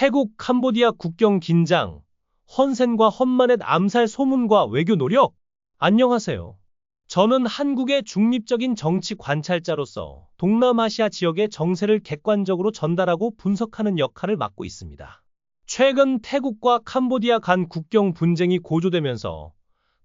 태국 캄보디아 국경 긴장, 헌센과 험마넷 암살 소문과 외교 노력. 안녕하세요. 저는 한국의 중립적인 정치 관찰자로서 동남아시아 지역의 정세를 객관적으로 전달하고 분석하는 역할을 맡고 있습니다. 최근 태국과 캄보디아 간 국경 분쟁이 고조되면서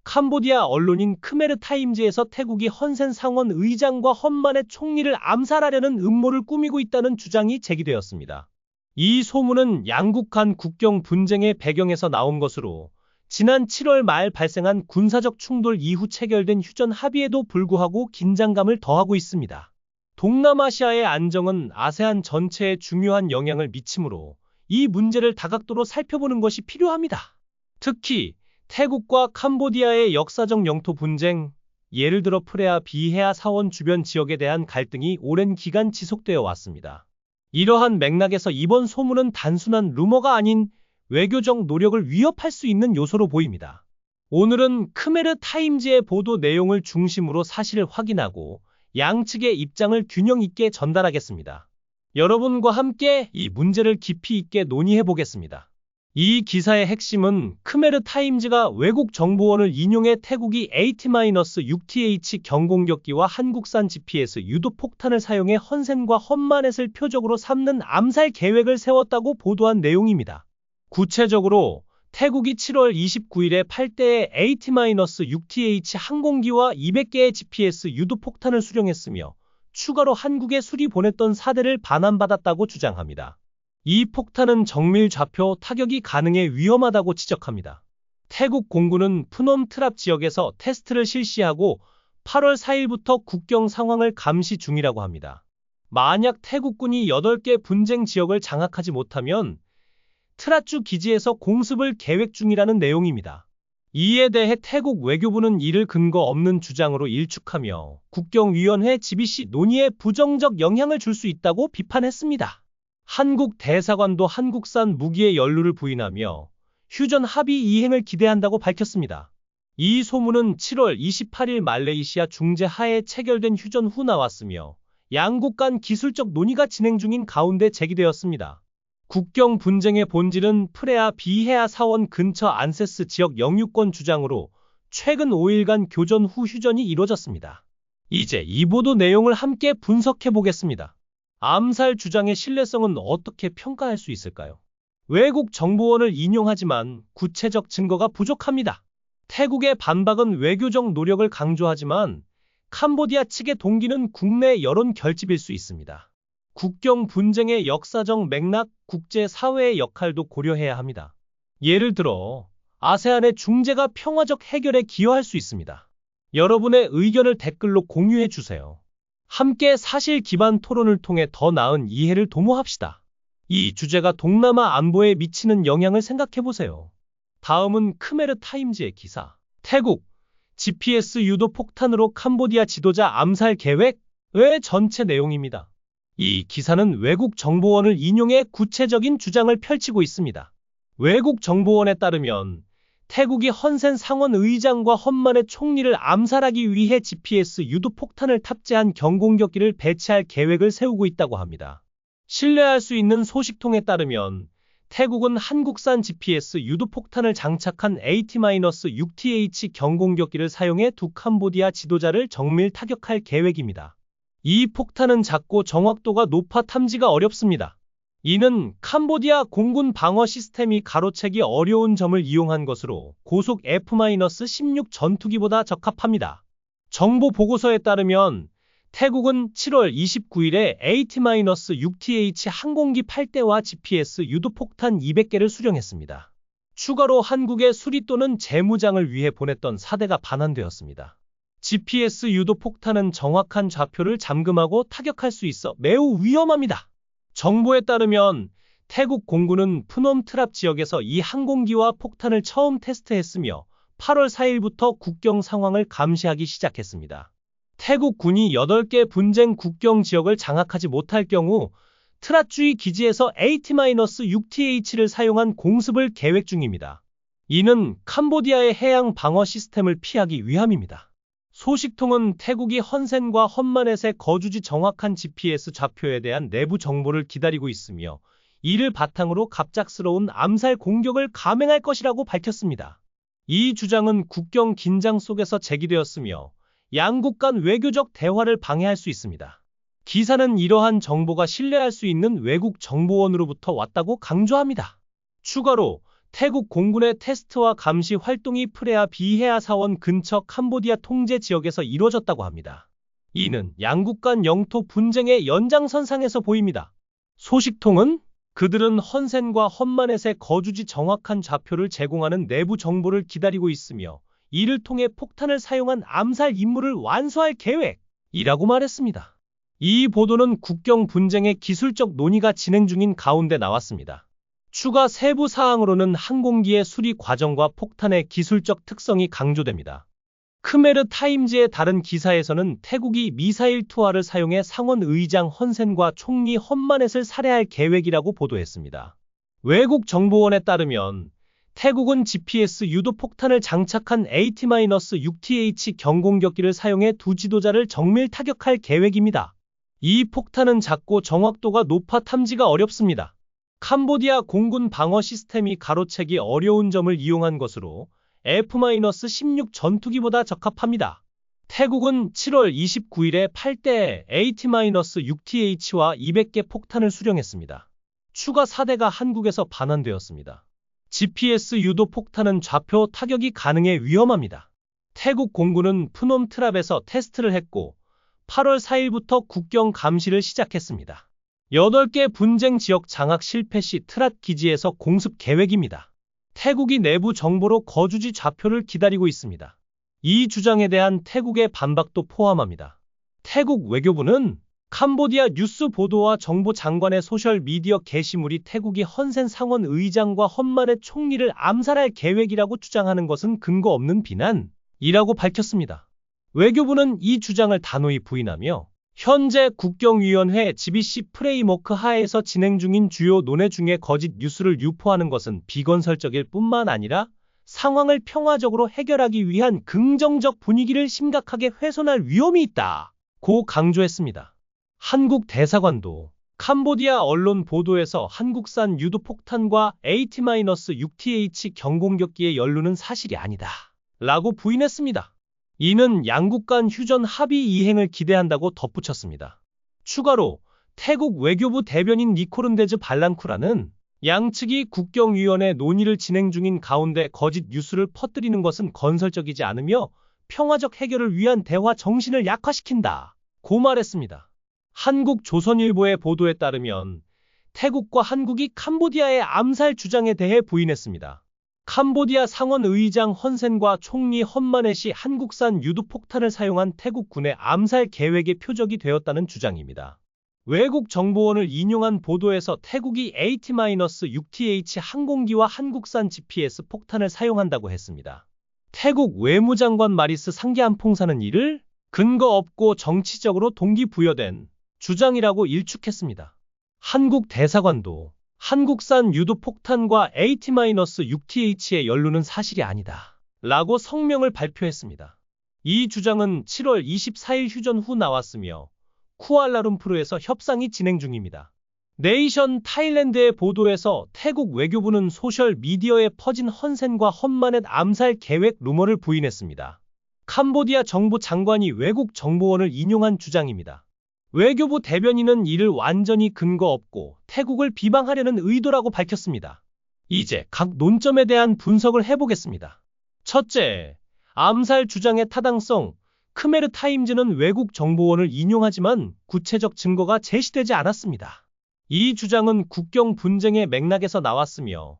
캄보디아 언론인 크메르 타임즈에서 태국이 헌센 상원 의장과 험마넷 총리를 암살하려는 음모를 꾸미고 있다는 주장이 제기되었습니다. 이 소문은 양국 간 국경 분쟁의 배경에서 나온 것으로 지난 7월 말 발생한 군사적 충돌 이후 체결된 휴전 합의에도 불구하고 긴장감을 더하고 있습니다. 동남아시아의 안정은 아세안 전체에 중요한 영향을 미치므로 이 문제를 다각도로 살펴보는 것이 필요합니다. 특히 태국과 캄보디아의 역사적 영토 분쟁, 예를 들어 프레아 비해아 사원 주변 지역에 대한 갈등이 오랜 기간 지속되어 왔습니다. 이러한 맥락에서 이번 소문은 단순한 루머가 아닌 외교적 노력을 위협할 수 있는 요소로 보입니다. 오늘은 크메르 타임즈의 보도 내용을 중심으로 사실을 확인하고 양측의 입장을 균형 있게 전달하겠습니다. 여러분과 함께 이 문제를 깊이 있게 논의해 보겠습니다. 이 기사의 핵심은 크메르 타임즈가 외국 정보원을 인용해 태국이 AT-6TH 경공격기와 한국산 GPS 유도 폭탄을 사용해 헌센과 험마넷을 표적으로 삼는 암살 계획을 세웠다고 보도한 내용입니다. 구체적으로 태국이 7월 29일에 8대의 AT-6TH 항공기와 200개의 GPS 유도 폭탄을 수령했으며 추가로 한국에 수리 보냈던 4대를 반환받았다고 주장합니다. 이 폭탄은 정밀 좌표 타격이 가능해 위험하다고 지적합니다. 태국 공군은 푸놈 트랍 지역에서 테스트를 실시하고 8월 4일부터 국경 상황을 감시 중이라고 합니다. 만약 태국군이 8개 분쟁 지역을 장악하지 못하면 트라쭈 기지에서 공습을 계획 중이라는 내용입니다. 이에 대해 태국 외교부는 이를 근거 없는 주장으로 일축하며 국경위원회 GBC 논의에 부정적 영향을 줄 수 있다고 비판했습니다. 한국 대사관도 한국산 무기의 연루를 부인하며 휴전 합의 이행을 기대한다고 밝혔습니다. 이 소문은 7월 28일 말레이시아 중재 하에 체결된 휴전 후 나왔으며 양국 간 기술적 논의가 진행 중인 가운데 제기되었습니다. 국경 분쟁의 본질은 프레아 비해아 사원 근처 안세스 지역 영유권 주장으로 최근 5일간 교전 후 휴전이 이뤄졌습니다. 이제 이 보도 내용을 함께 분석해 보겠습니다. 암살 주장의 신뢰성은 어떻게 평가할 수 있을까요? 외국 정보원을 인용하지만 구체적 증거가 부족합니다. 태국의 반박은 외교적 노력을 강조하지만 캄보디아 측의 동기는 국내 여론 결집일 수 있습니다. 국경 분쟁의 역사적 맥락, 국제사회의 역할도 고려해야 합니다. 예를 들어 아세안의 중재가 평화적 해결에 기여할 수 있습니다. 여러분의 의견을 댓글로 공유해 주세요. 함께 사실 기반 토론을 통해 더 나은 이해를 도모합시다. 이 주제가 동남아 안보에 미치는 영향을 생각해보세요. 다음은 크메르 타임즈의 기사. 태국, GPS 유도 폭탄으로 캄보디아 지도자 암살 계획의 전체 내용입니다. 이 기사는 외국 정보원을 인용해 구체적인 주장을 펼치고 있습니다. 외국 정보원에 따르면 태국이 헌센 상원 의장과 험마넷 총리를 암살하기 위해 GPS 유도 폭탄을 탑재한 경공격기를 배치할 계획을 세우고 있다고 합니다. 신뢰할 수 있는 소식통에 따르면 태국은 한국산 GPS 유도 폭탄을 장착한 AT-6TH 경공격기를 사용해 두 캄보디아 지도자를 정밀 타격할 계획입니다. 이 폭탄은 작고 정확도가 높아 탐지가 어렵습니다. 이는 캄보디아 공군 방어 시스템이 가로채기 어려운 점을 이용한 것으로 고속 F-16 전투기보다 적합합니다. 정보 보고서에 따르면 태국은 7월 29일에 AT-6TH 항공기 8대와 GPS 유도폭탄 200개를 수령했습니다. 추가로 한국에 수리 또는 재무장을 위해 보냈던 4대가 반환되었습니다. GPS 유도폭탄은 정확한 좌표를 잠금하고 타격할 수 있어 매우 위험합니다. 정보에 따르면 태국 공군은 푸놈 트랍 지역에서 이 항공기와 폭탄을 처음 테스트했으며 8월 4일부터 국경 상황을 감시하기 시작했습니다. 태국 군이 8개 분쟁 국경 지역을 장악하지 못할 경우 트라쭈이 기지에서 AT-6TH를 사용한 공습을 계획 중입니다. 이는 캄보디아의 해양 방어 시스템을 피하기 위함입니다. 소식통은 태국이 헌센과 험마넷의 거주지 정확한 GPS 좌표에 대한 내부 정보를 기다리고 있으며 이를 바탕으로 갑작스러운 암살 공격을 감행할 것이라고 밝혔습니다. 이 주장은 국경 긴장 속에서 제기되었으며 양국 간 외교적 대화를 방해할 수 있습니다. 기사는 이러한 정보가 신뢰할 수 있는 외국 정보원으로부터 왔다고 강조합니다. 추가로 태국 공군의 테스트와 감시 활동이 프레아 비해아 사원 근처 캄보디아 통제 지역에서 이루어졌다고 합니다. 이는 양국 간 영토 분쟁의 연장선상에서 보입니다. 소식통은 그들은 헌센과 험마넷의 거주지 정확한 좌표를 제공하는 내부 정보를 기다리고 있으며 이를 통해 폭탄을 사용한 암살 임무를 완수할 계획이라고 말했습니다. 이 보도는 국경 분쟁의 기술적 논의가 진행 중인 가운데 나왔습니다. 추가 세부 사항으로는 항공기의 수리 과정과 폭탄의 기술적 특성이 강조됩니다. 크메르 타임즈의 다른 기사에서는 태국이 미사일 투하를 사용해 상원 의장 헌센과 총리 험마넷을 살해할 계획이라고 보도했습니다. 외국 정보원에 따르면 태국은 GPS 유도 폭탄을 장착한 AT-6TH 경공격기를 사용해 두 지도자를 정밀 타격할 계획입니다. 이 폭탄은 작고 정확도가 높아 탐지가 어렵습니다. 캄보디아 공군 방어 시스템이 가로채기 어려운 점을 이용한 것으로 F-16 전투기보다 적합합니다. 태국은 7월 29일에 8대의 AT-6TH와 200개 폭탄을 수령했습니다. 추가 4대가 한국에서 반환되었습니다. GPS 유도 폭탄은 좌표 타격이 가능해 위험합니다. 태국 공군은 푸놈트랍에서 테스트를 했고 8월 4일부터 국경 감시를 시작했습니다. 8개 분쟁 지역 장악 실패 시 트랏 기지에서 공습 계획입니다. 태국이 내부 정보로 거주지 좌표를 기다리고 있습니다. 이 주장에 대한 태국의 반박도 포함합니다. 태국 외교부는 캄보디아 뉴스 보도와 정보 장관의 소셜미디어 게시물이 태국이 헌센 상원 의장과 험마넷 총리를 암살할 계획이라고 주장하는 것은 근거 없는 비난이라고 밝혔습니다. 외교부는 이 주장을 단호히 부인하며 현재 국경위원회 GBC 프레임워크 하에서 진행 중인 주요 논의 중에 거짓 뉴스를 유포하는 것은 비건설적일 뿐만 아니라 상황을 평화적으로 해결하기 위한 긍정적 분위기를 심각하게 훼손할 위험이 있다고 강조했습니다. 한국 대사관도 캄보디아 언론 보도에서 한국산 유도폭탄과 AT-6TH 경공격기의 연루는 사실이 아니다 라고 부인했습니다. 이는 양국 간 휴전 합의 이행을 기대한다고 덧붙였습니다. 추가로 태국 외교부 대변인 니코른데즈 발랑쿠라는 양측이 국경위원회 논의를 진행 중인 가운데 거짓 뉴스를 퍼뜨리는 것은 건설적이지 않으며 평화적 해결을 위한 대화 정신을 약화시킨다고 말했습니다. 한국 조선일보의 보도에 따르면 태국과 한국이 캄보디아의 암살 주장에 대해 부인했습니다. 캄보디아 상원 의장 헌센과 총리 험마넷이 한국산 유도폭탄을 사용한 태국군의 암살 계획의 표적이 되었다는 주장입니다. 외국 정보원을 인용한 보도에서 태국이 AT-6TH 항공기와 한국산 GPS 폭탄을 사용한다고 했습니다. 태국 외무장관 마리스 상기안퐁사는 이를 근거 없고 정치적으로 동기부여된 주장이라고 일축했습니다. 한국 대사관도 한국산 유도폭탄과 AT-6TH의 연루는 사실이 아니다 라고 성명을 발표했습니다. 이 주장은 7월 24일 휴전 후 나왔으며 쿠알라룸푸르에서 협상이 진행 중입니다. 네이션 타일랜드의 보도에서 태국 외교부는 소셜미디어에 퍼진 헌센과 험마넷 암살 계획 루머를 부인했습니다. 캄보디아 정부 장관이 외국 정보원을 인용한 주장입니다. 외교부 대변인은 이를 완전히 근거 없고 태국을 비방하려는 의도라고 밝혔습니다. 이제 각 논점에 대한 분석을 해보겠습니다. 첫째, 암살 주장의 타당성. 크메르 타임즈는 외국 정보원을 인용하지만 구체적 증거가 제시되지 않았습니다. 이 주장은 국경 분쟁의 맥락에서 나왔으며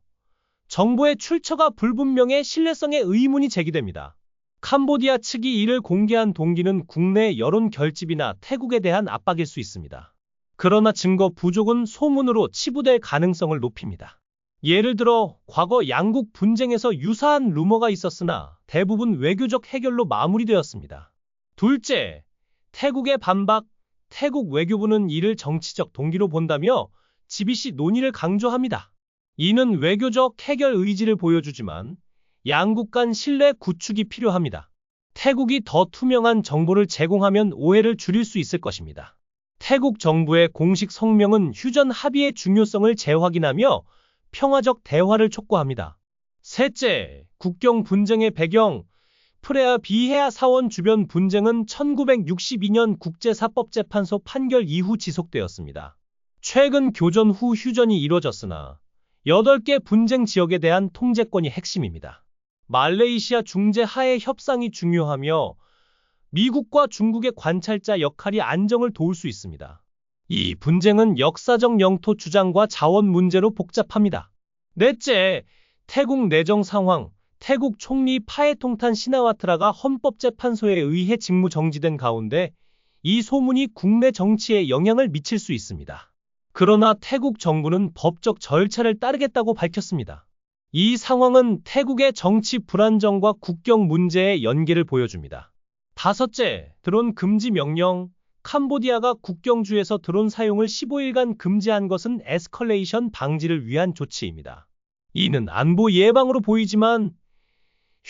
정보의 출처가 불분명해 신뢰성에 의문이 제기됩니다. 캄보디아 측이 이를 공개한 동기는 국내 여론 결집이나 태국에 대한 압박일 수 있습니다. 그러나 증거 부족은 소문으로 치부될 가능성을 높입니다. 예를 들어 과거 양국 분쟁에서 유사한 루머가 있었으나 대부분 외교적 해결로 마무리되었습니다. 둘째, 태국의 반박. 태국 외교부는 이를 정치적 동기로 본다며 GBC 논의를 강조합니다. 이는 외교적 해결 의지를 보여주지만 양국 간 신뢰 구축이 필요합니다. 태국이 더 투명한 정보를 제공하면 오해를 줄일 수 있을 것입니다. 태국 정부의 공식 성명은 휴전 합의의 중요성을 재확인하며 평화적 대화를 촉구합니다. 셋째, 국경 분쟁의 배경. 프레아 비해아 사원 주변 분쟁은 1962년 국제사법재판소 판결 이후 지속되었습니다. 최근 교전 후 휴전이 이뤄졌으나 8개 분쟁 지역에 대한 통제권이 핵심입니다. 말레이시아 중재 하에 협상이 중요하며 미국과 중국의 관찰자 역할이 안정을 도울 수 있습니다. 이 분쟁은 역사적 영토 주장과 자원 문제로 복잡합니다. 넷째, 태국 내정 상황. 태국 총리 파에통탄 시나와트라가 헌법재판소에 의해 직무 정지된 가운데 이 소문이 국내 정치에 영향을 미칠 수 있습니다. 그러나 태국 정부는 법적 절차를 따르겠다고 밝혔습니다. 이 상황은 태국의 정치 불안정과 국경 문제의 연계를 보여줍니다. 다섯째, 드론 금지 명령. 캄보디아가 국경주에서 드론 사용을 15일간 금지한 것은 에스컬레이션 방지를 위한 조치입니다. 이는 안보 예방으로 보이지만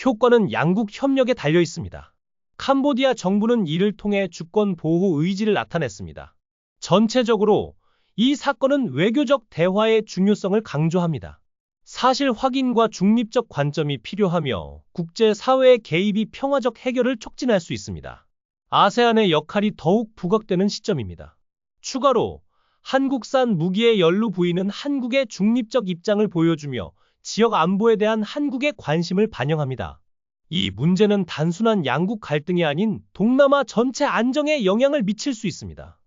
효과는 양국 협력에 달려 있습니다. 캄보디아 정부는 이를 통해 주권 보호 의지를 나타냈습니다. 전체적으로 이 사건은 외교적 대화의 중요성을 강조합니다. 사실 확인과 중립적 관점이 필요하며 국제사회의 개입이 평화적 해결을 촉진할 수 있습니다. 아세안의 역할이 더욱 부각되는 시점입니다. 추가로 한국산 무기의 연루 부인은 한국의 중립적 입장을 보여주며 지역 안보에 대한 한국의 관심을 반영합니다. 이 문제는 단순한 양국 갈등이 아닌 동남아 전체 안정에 영향을 미칠 수 있습니다.